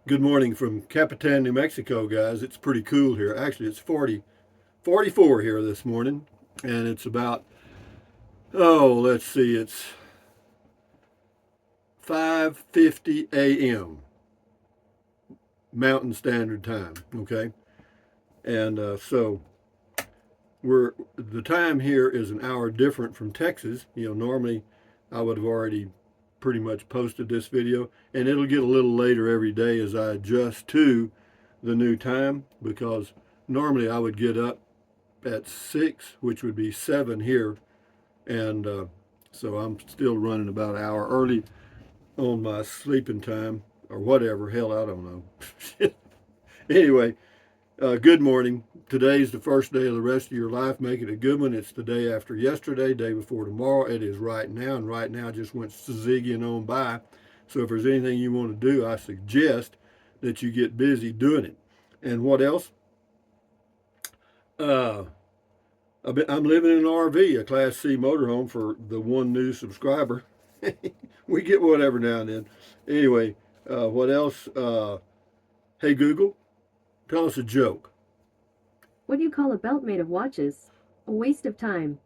Good morning from Capitan, New Mexico, guys. It's pretty cool here. Actually, it's 44 here this morning, and it's about, let's see, it's 5:50 a.m. Mountain Standard Time, okay? And the time here is an hour different from Texas. Normally I would have already pretty much posted this video, and it'll get a little later every day as I adjust to the new time because normally I would get up at 6, which would be 7 here. And so I'm still running about an hour early on my sleeping time or whatever. Hell, I don't know. Anyway, good morning. Today's the first day of the rest of your life. Make it a good one. It's the day after yesterday, day before tomorrow. It is right now, and right now just went ziggying on by. So if there's anything you want to do, I suggest that you get busy doing it. And what else? Uh, I'm living in an RV, a Class C motorhome for the one new subscriber. We get whatever now and then. Anyway, what else? Hey Google, tell us a joke. What do you call a belt made of watches? A waste of time.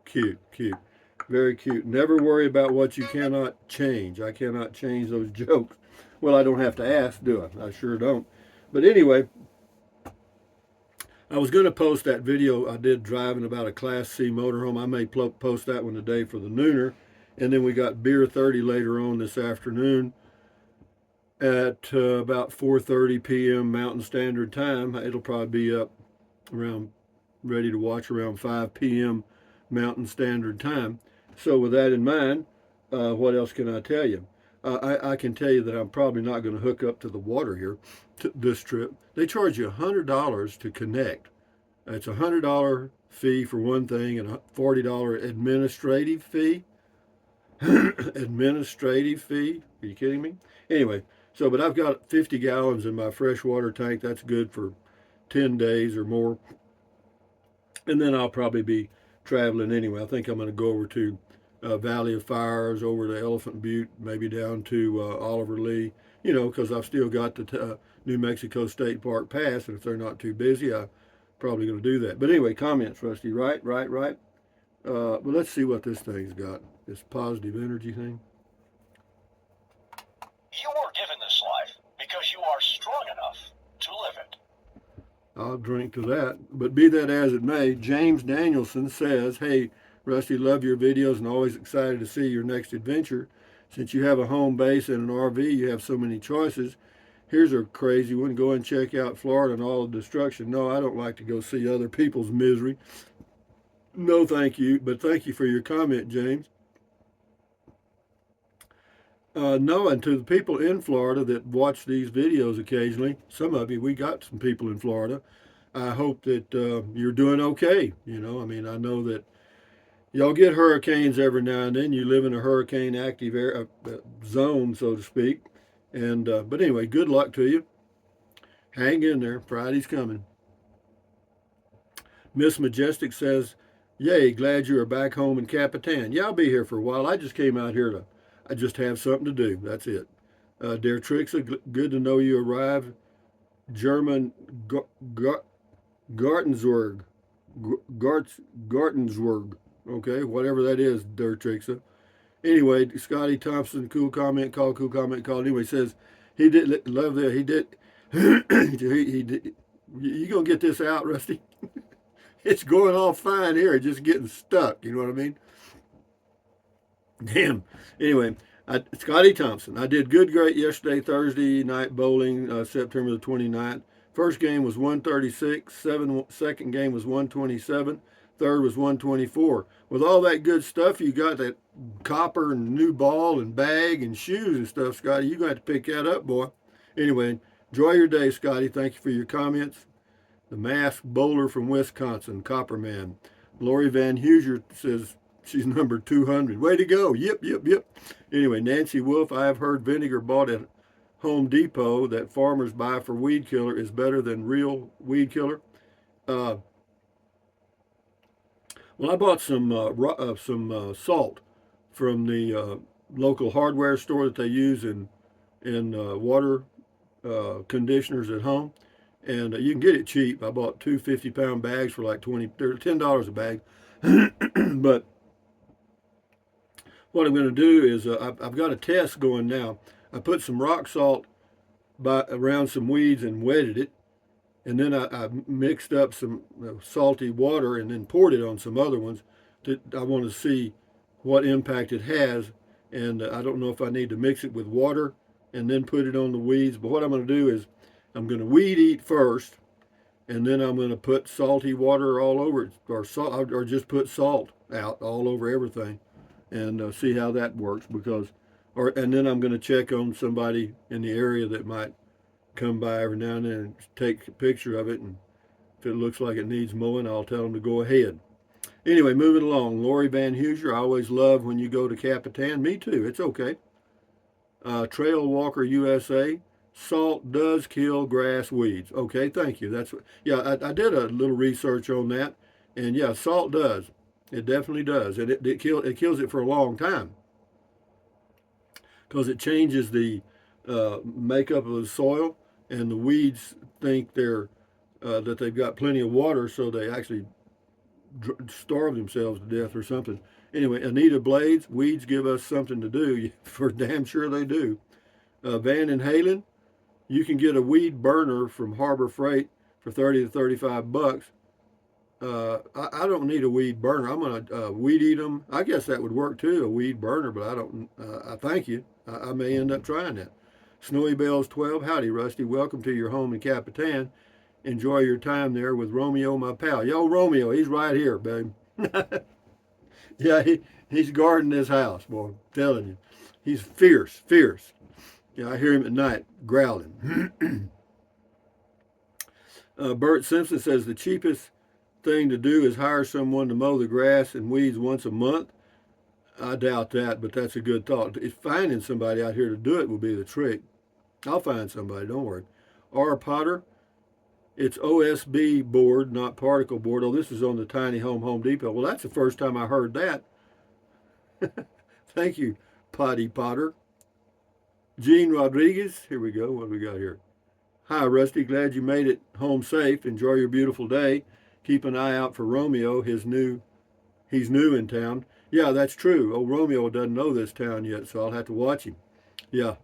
Cute, cute. Very cute. Never worry about what you cannot change. I cannot change those jokes. Well, I don't have to ask, do I? I sure don't. But anyway, I was going to post that video I did driving about a Class C motorhome. I may post that one today for the nooner. And then we got Beer 30 later on this afternoon at about 4:30 p.m. Mountain Standard Time. It'll probably be up around, ready to watch around 5 p.m. Mountain Standard Time. So with that in mind, what else can I tell you? I can tell you that I'm probably not going to hook up to the water here this trip. They charge you $100 to connect. It's $100 fee for one thing and a $40 administrative fee. Administrative fee? Are you kidding me? Anyway, but I've got 50 gallons in my freshwater tank. That's good for 10 days or more. And then I'll probably be traveling anyway. I think I'm going to go over to Valley of Fires, over to Elephant Butte, maybe down to Oliver Lee, because I've still got the New Mexico State Park Pass, and if they're not too busy, I'm probably going to do that. But anyway, comments, Rusty. Right. But let's see what this thing's got. This positive energy thing. You were given this life because you are strong enough to live it. I'll drink to that. But be that as it may, James Danielson says, hey, Rusty, love your videos and always excited to see your next adventure. Since you have a home base and an RV, you have so many choices. Here's a crazy one. Go and check out Florida and all the destruction. No, I don't like to go see other people's misery. No, thank you. But thank you for your comment, James. No, and to the people in Florida that watch these videos occasionally, some of you, we got some people in Florida. I hope that you're doing okay. I mean, I know that y'all get hurricanes every now and then. You live in a hurricane active zone, so to speak. And but anyway, good luck to you. Hang in there. Friday's coming. Miss Majestic says, "Yay, glad you are back home in Capitan. Yeah, I'll be here for a while. I just came out here to, I just have something to do. That's it. Dear Trixa, good to know you arrived. German Gartensburg. Gartensburg. Okay, whatever that is, Der Trixa. Anyway, Scotty Thompson, cool comment, call, cool comment, call. Anyway, says he did love that. He did. he did. You gonna get this out, Rusty? It's going all fine here, just getting stuck. You know what I mean? Damn. Anyway, Scotty Thompson. I did great yesterday, Thursday night bowling, September the 29th. First game was 136. Second game was 127. Third was 124. With all that good stuff, you got that copper and new ball and bag and shoes and stuff, Scotty. You're going to have to pick that up, boy. Anyway, enjoy your day, Scotty. Thank you for your comments. The masked bowler from Wisconsin, Copperman. Lori Van Huser says she's number 200. Way to go. Yep. Anyway, Nancy Wolf, I have heard vinegar bought at Home Depot that farmers buy for weed killer is better than real weed killer. Well, I bought some salt from the local hardware store that they use in water conditioners at home, and you can get it cheap. I bought two 50-pound bags for like $10 a bag. But what I'm going to do is I've got a test going now. I put some rock salt around some weeds and wetted it, and then I mixed up some salty water and then poured it on some other ones. I want to see what impact it has, and I don't know if I need to mix it with water and then put it on the weeds. But what I'm going to do is I'm going to weed eat first, and then I'm going to put salty water all over it, or just put salt out all over everything, and see how that works. And then I'm going to check on somebody in the area that might come by every now and then and take a picture of it, and if it looks like it needs mowing, I'll tell them to go ahead. Anyway, moving along. Lori Van Huser, I always love when you go to Capitan. Me too. It's okay. Trail Walker USA. Salt does kill grass weeds. Okay, thank you. I did a little research on that, and yeah, salt does. It definitely does, and it kills it for a long time because it changes the makeup of the soil, and the weeds think that they've got plenty of water, so they actually starve themselves to death or something. Anyway, Anita Blades, weeds give us something to do. For damn sure they do. Van and Halen, you can get a weed burner from Harbor Freight for 30 to 35 bucks. I don't need a weed burner. I'm gonna weed eat them. I guess that would work too, a weed burner, but I don't. I thank you. I may end up trying that. Snowy Bells 12, howdy Rusty. Welcome to your home in Capitan. Enjoy your time there with Romeo, my pal. Yo, Romeo, he's right here, babe. Yeah, he's guarding this house, boy. I'm telling you. He's fierce. Yeah, I hear him at night growling. Bert Simpson says the cheapest thing to do is hire someone to mow the grass and weeds once a month. I doubt that, but that's a good thought. Finding somebody out here to do it will be the trick. I'll find somebody, don't worry. R. Potter, it's OSB board, not particle board. Oh, this is on the Tiny Home Depot. Well, that's the first time I heard that. Thank you, Potty Potter. Gene Rodriguez, here we go. What do we got here? Hi, Rusty. Glad you made it home safe. Enjoy your beautiful day. Keep an eye out for Romeo. He's new in town. Yeah, that's true. Oh, Romeo doesn't know this town yet, so I'll have to watch him. Yeah.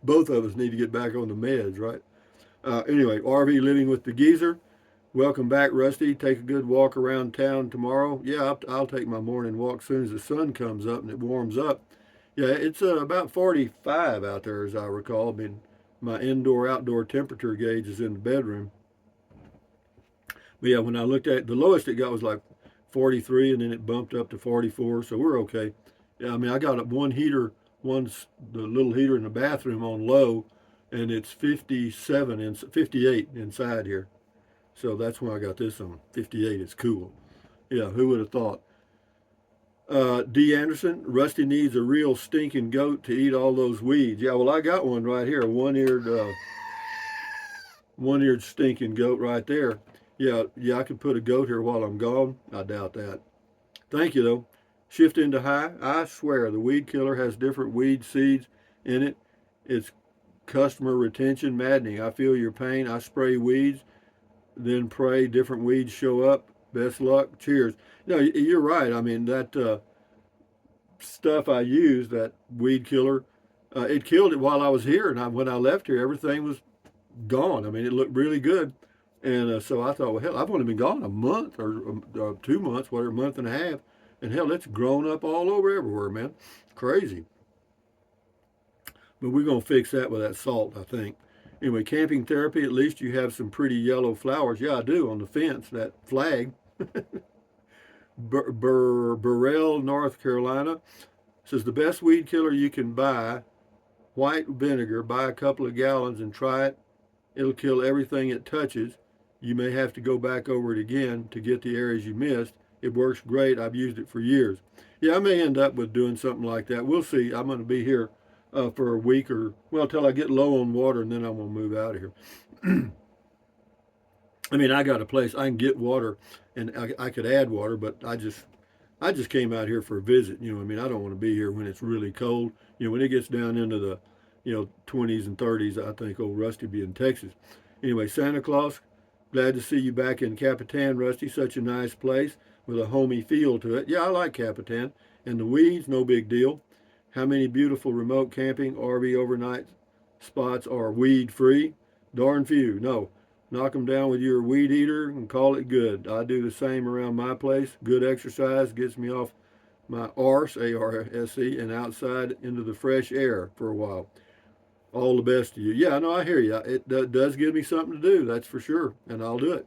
Both of us need to get back on the meds, right? Anyway, RV Living with the Geezer. Welcome back, Rusty. Take a good walk around town tomorrow. Yeah, I'll take my morning walk as soon as the sun comes up and it warms up. Yeah, it's about 45 out there, as I recall. I mean, my indoor-outdoor temperature gauge is in the bedroom. But yeah, when I looked at it, the lowest it got was like 43, and then it bumped up to 44, so we're okay. Yeah, I mean, I got one heater, the little heater in the bathroom on low, and it's 58 inside here. So that's why I got this on 58. It's cool. Yeah, who would have thought? D. Anderson, Rusty needs a real stinking goat to eat all those weeds. Yeah, well, I got one right here, a one-eared stinking goat right there. Yeah, I could put a goat here while I'm gone. I doubt that. Thank you, though. Shift into high. I swear, the weed killer has different weed seeds in it. It's customer retention maddening. I feel your pain. I spray weeds, then pray different weeds show up. Best luck. Cheers. No, you're right. I mean, that stuff I used, that weed killer, it killed it while I was here. And when I left here, everything was gone. I mean, it looked really good. And so I thought, well, hell, I've only been gone a month or 2 months, whatever, a month and a half. And hell, it's grown up all over everywhere, man. Crazy. But we're going to fix that with that salt, I think. Anyway, camping therapy, at least you have some pretty yellow flowers. Yeah, I do, on the fence, that flag. Burrell, North Carolina, says the best weed killer you can buy, white vinegar. Buy a couple of gallons and try it. It'll kill everything it touches. You may have to go back over it again to get the areas you missed. It works great. I've used it for years. Yeah, I may end up with doing something like that. We'll see. I'm going to be here for a week till I get low on water, and then I'm going to move out of here. I mean, I got a place I can get water, and I could add water, but I just came out here for a visit. You know, I mean, I don't want to be here when it's really cold. You know, when it gets down into the 20s and 30s. I think old Rusty be in Texas. Anyway, Santa Claus, glad to see you back in Capitan, Rusty. Such a nice place with a homey feel to it. Yeah, I like Capitan. And the weeds, no big deal. How many beautiful remote camping RV overnight spots are weed free? Darn few. No. Knock them down with your weed eater and call it good. I do the same around my place. Good exercise gets me off my arse, A-R-S-E, and outside into the fresh air for a while. All the best to you. Yeah, no, I hear you. It does give me something to do, that's for sure, and I'll do it.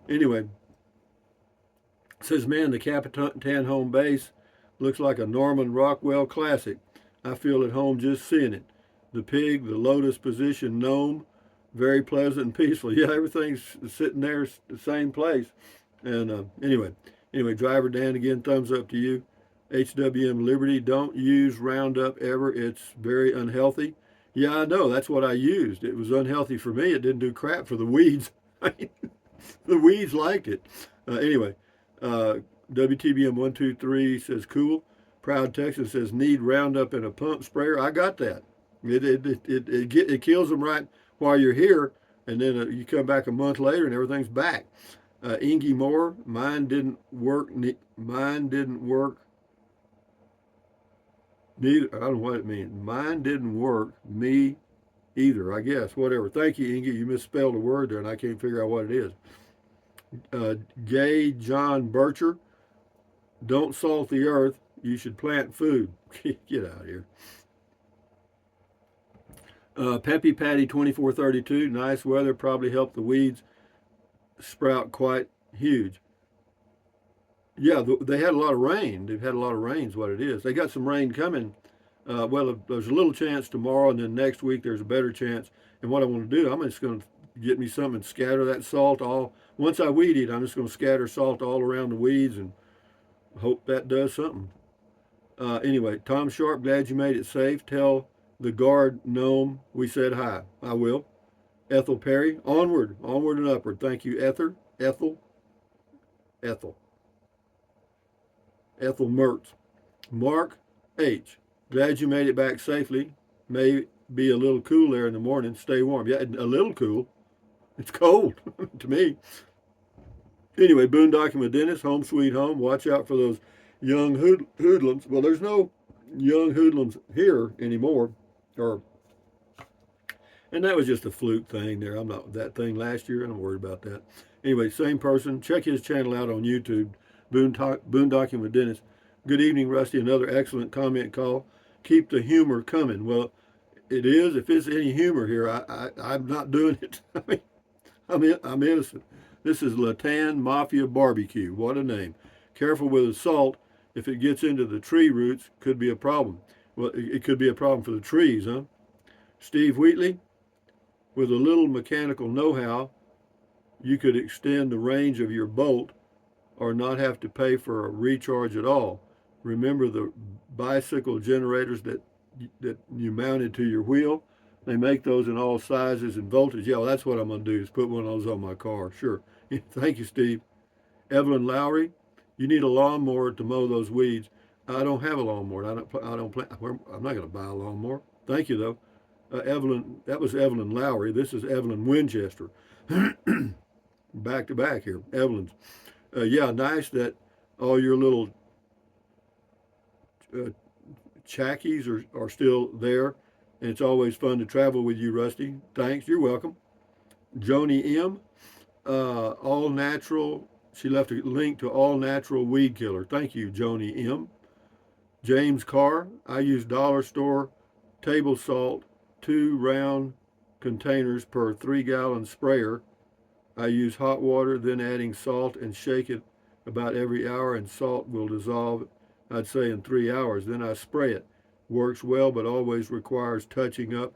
Anyway, it says, man, the Capitan home base looks like a Norman Rockwell classic. I feel at home just seeing it. The pig, the lotus position gnome, very pleasant and peaceful. Yeah, everything's sitting there, the same place. And anyway, Driver Dan, again, thumbs up to you. HWM Liberty, don't use Roundup ever. It's very unhealthy. Yeah, I know. That's what I used. It was unhealthy for me. It didn't do crap for the weeds. The weeds liked it. Anyway, WTBM 123 says cool. Proud Texan says need Roundup in a pump sprayer. I got that. It kills them right while you're here, and then you come back a month later and everything's back. Ingy Moore, mine didn't work. Neither. I don't know what it means. Mine didn't work. Me either, I guess. Whatever. Thank you, Ingy. You misspelled a word there, and I can't figure out what it is. Gay John Bircher, don't salt the earth. You should plant food. Get out of here. Peppy Patty 2432, nice weather probably helped the weeds sprout quite huge. Yeah, they had a lot of rain. They've had a lot of rain is what it is. They got some rain coming. Well, there's a little chance tomorrow, and then next week there's a better chance. And what I want to do, I'm just going to get me something and scatter that salt all. Once I weed eat, I'm just going to scatter salt all around the weeds and hope that does something. Anyway, Tom Sharp, glad you made it safe. Tell the guard gnome we said hi. I will. Ethel Perry, onward and upward. Thank you, Ethel Mertz. Mark H, glad you made it back safely. May be a little cool there in the morning. Stay warm. Yeah, a little cool. It's cold to me. Anyway, boondocking with Dennis, home sweet home. Watch out for those young hoodlums. Well, there's no young hoodlums here anymore. And that was just a fluke thing there. I'm not that thing last year. I'm worried about that. Anyway, same person. Check his channel out on YouTube. Boondocking with Dennis. Good evening, Rusty. Another excellent comment call. Keep the humor coming. Well, it is. If there's any humor here, I'm not doing it. I mean, I'm innocent. This is Latan Mafia Barbecue. What a name. Careful with the salt. If it gets into the tree roots, could be a problem. Well, it could be a problem for the trees, huh? Steve Wheatley, with a little mechanical know-how, you could extend the range of your bolt or not have to pay for a recharge at all. Remember the bicycle generators that you mounted to your wheel? They make those in all sizes and voltage. Yeah, well, that's what I'm going to do, is put one of those on my car. Sure. Thank you, Steve. Evelyn Lowry, you need a lawnmower to mow those weeds. I don't have a lawnmower. I'm not going to buy a lawnmower. Thank you, though. Evelyn, that was Evelyn Lowry. This is Evelyn Winchester. Back to back here. Evelyn's. Yeah, nice that all your little chackies are still there. And it's always fun to travel with you, Rusty. Thanks. You're welcome. Joni M. All natural. She left a link to all natural weed killer. Thank you, Joni M. James Carr. I use dollar store table salt, 2 round containers per 3-gallon sprayer. I use hot water, then adding salt and shake it about every hour, and salt will dissolve, I'd say, in 3 hours. Then I spray it. Works well, but always requires touching up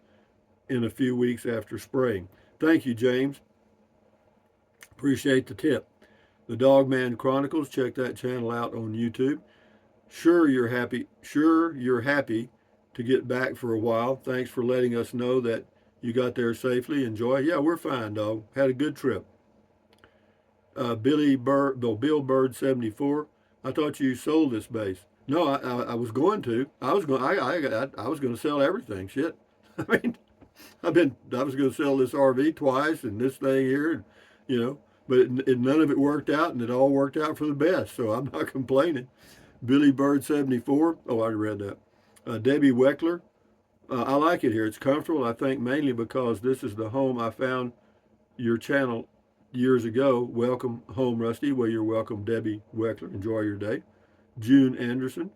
in a few weeks after spraying. Thank you, James. Appreciate the tip. The Dogman Chronicles, check that channel out on YouTube. Sure you're happy to get back for a while. Thanks for letting us know that you got there safely. Enjoy. Yeah, we're fine, dog. Had a good trip. Bill Bird 74. I thought you sold this base. No, I was going to. I was going to sell everything. Shit. I mean, I was going to sell this RV twice and this thing here, and, you know, but none of it worked out, and it all worked out for the best. So I'm not complaining. Billy Bird 74. Oh, I already read that. Debbie Weckler. I like it here. It's comfortable. I think mainly because this is the home I found your channel years ago. Welcome home, Rusty. Well, you're welcome, Debbie Weckler. Enjoy your day. June Anderson.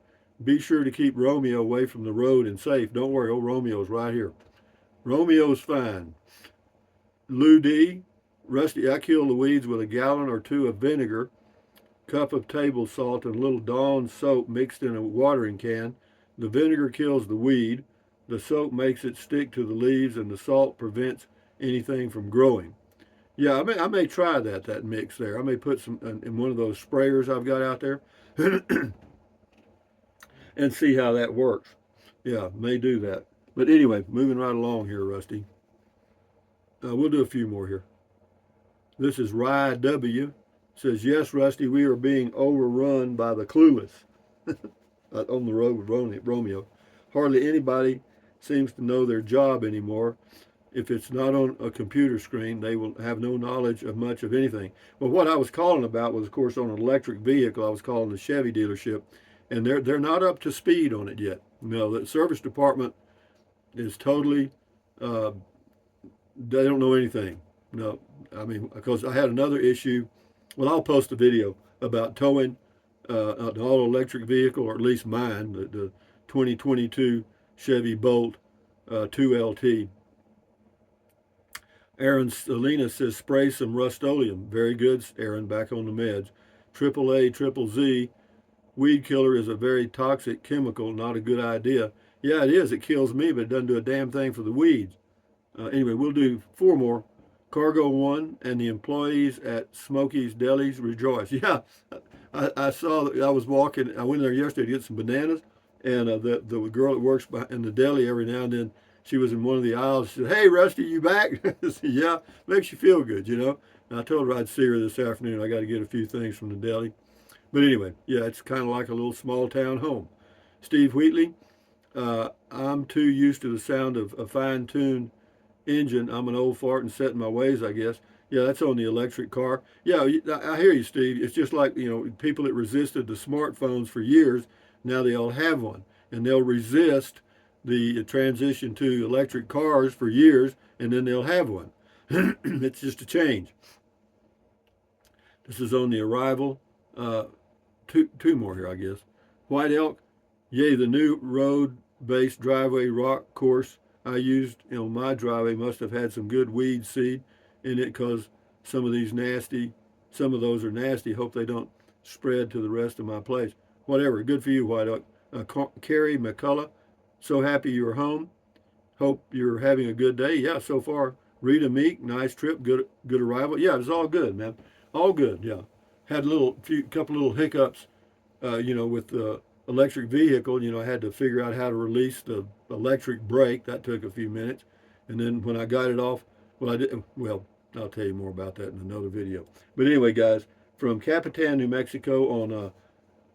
Be sure to keep Romeo away from the road and safe. Don't worry, old Romeo's right here. Romeo's fine. Lou D. Rusty, I kill the weeds with a gallon or two of vinegar, cup of table salt, and a little Dawn soap mixed in a watering can. The vinegar kills the weed. The soap makes it stick to the leaves, and the salt prevents anything from growing. Yeah, I may try that mix there. I may put some in one of those sprayers I've got out there and see how that works. Yeah, may do that. But anyway, moving right along here, Rusty. We'll do a few more here. This is Rye W. Says, yes, Rusty, we are being overrun by the clueless on the road with Romeo. Hardly anybody seems to know their job anymore. If it's not on a computer screen, they will have no knowledge of much of anything. Well, what I was calling about was, of course, on an electric vehicle. I was calling the Chevy dealership, and they're not up to speed on it yet. No, the service department is totally, they don't know anything. No, I mean, because I had another issue. Well, I'll post a video about towing an all-electric vehicle, or at least mine, the 2022 Chevy Bolt 2LT. Aaron Selena says, spray some Rust-Oleum. Very good, Aaron, back on the meds. AAA, Triple Z, weed killer is a very toxic chemical, not a good idea. Yeah, it is. It kills me, but it doesn't do a damn thing for the weeds. Anyway, we'll do 4 more. Cargo One and the employees at Smokey's Delis rejoice. Yeah, I saw that. I was walking. I went there yesterday to get some bananas, and the girl that works in the deli every now and then, she was in one of the aisles. She said, "Hey, Rusty, you back?" I said, "Yeah, makes you feel good, you know." And I told her I'd see her this afternoon. I got to get a few things from the deli. But anyway, yeah, it's kind of like a little small town home. Steve Wheatley, I'm too used to the sound of a fine-tuned engine. I'm an old fart and set in my ways, I guess. Yeah, that's on the electric car. Yeah, I hear you, Steve. It's just like, people that resisted the smartphones for years, now they all have one. And they'll resist the transition to electric cars for years, and then they'll have one. It's just a change. This is on the arrival. Two more here, I guess. White Elk, yay, the new road-based driveway rock course I used on my driveway must have had some good weed seed in it, because some of those are nasty. Hope they don't spread to the rest of my place. Whatever, good for you, White Oak. Carrie McCullough, so happy you're home. Hope you're having a good day. Yeah, so far. Rita Meek, nice trip, good arrival. Yeah, it was all good, man. All good, yeah. Had couple little hiccups, with the electric vehicle. I had to figure out how to release the electric brake. That took a few minutes. And then when I got it off, I'll tell you more about that in another video. But anyway, guys, from Capitan, New Mexico on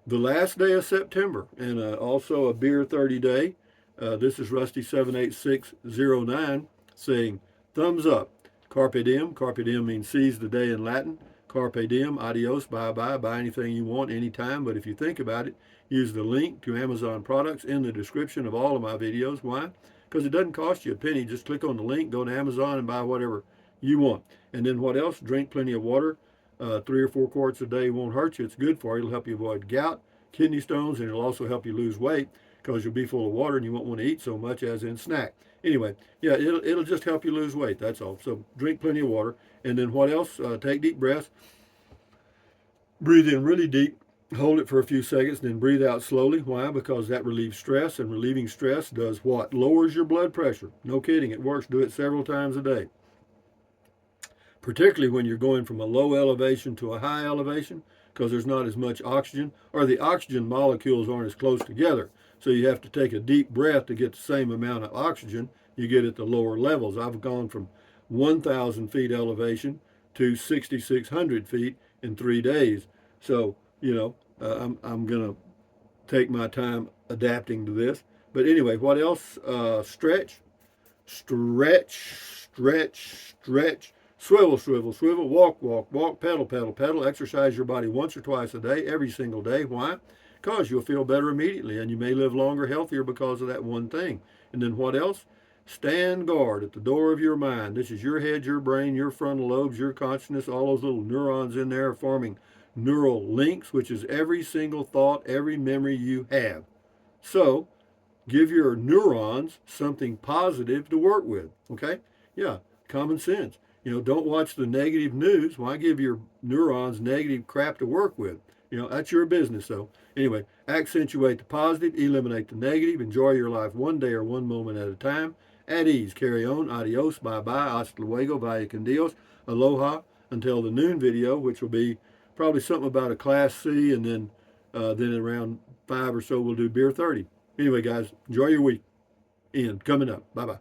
the last day of September, and also a beer 30 day. This is Rusty78609 saying, thumbs up. Carpe diem. Carpe diem means seize the day in Latin. Carpe diem, adios, bye-bye, buy anything you want anytime. But if you think about it, use the link to Amazon products in the description of all of my videos. Why? Because it doesn't cost you a penny. Just click on the link, go to Amazon, and buy whatever you want. And then what else? Drink plenty of water. 3 or 4 quarts a day won't hurt you. It's good for you. It'll help you avoid gout, kidney stones, and it'll also help you lose weight, because you'll be full of water and you won't want to eat so much as in snack. Anyway, yeah, it'll just help you lose weight. That's all. So drink plenty of water. And then what else? Take deep breaths. Breathe in really deep. Hold it for a few seconds, then breathe out slowly. Why? Because that relieves stress, and relieving stress does what? Lowers your blood pressure. No kidding, it works. Do it several times a day. Particularly when you're going from a low elevation to a high elevation, because there's not as much oxygen, or the oxygen molecules aren't as close together. So you have to take a deep breath to get the same amount of oxygen you get at the lower levels. I've gone from 1,000 feet elevation to 6,600 feet in 3 days. So, I'm going to take my time adapting to this. But anyway, what else? Stretch. Stretch, stretch, stretch. Swivel, swivel, swivel. Walk, walk, walk. Pedal, pedal, pedal. Exercise your body once or twice a day, every single day. Why? Because you'll feel better immediately and you may live longer, healthier because of that one thing. And then what else? Stand guard at the door of your mind. This is your head, your brain, your frontal lobes, your consciousness. All those little neurons in there are forming neural links, which is every single thought, every memory you have. So give your neurons something positive to work with. Okay? Yeah, common sense. Don't watch the negative news. Why give your neurons negative crap to work with? That's your business. So anyway, accentuate the positive, eliminate the negative, enjoy your life one day or one moment at a time. At ease, carry on, adios, bye-bye, hasta luego, vaya con Dios, aloha, until the noon video, which will be probably something about a Class C, and then around 5 or so we'll do Beer 30. Anyway, guys, enjoy your week. Coming up. Bye-bye.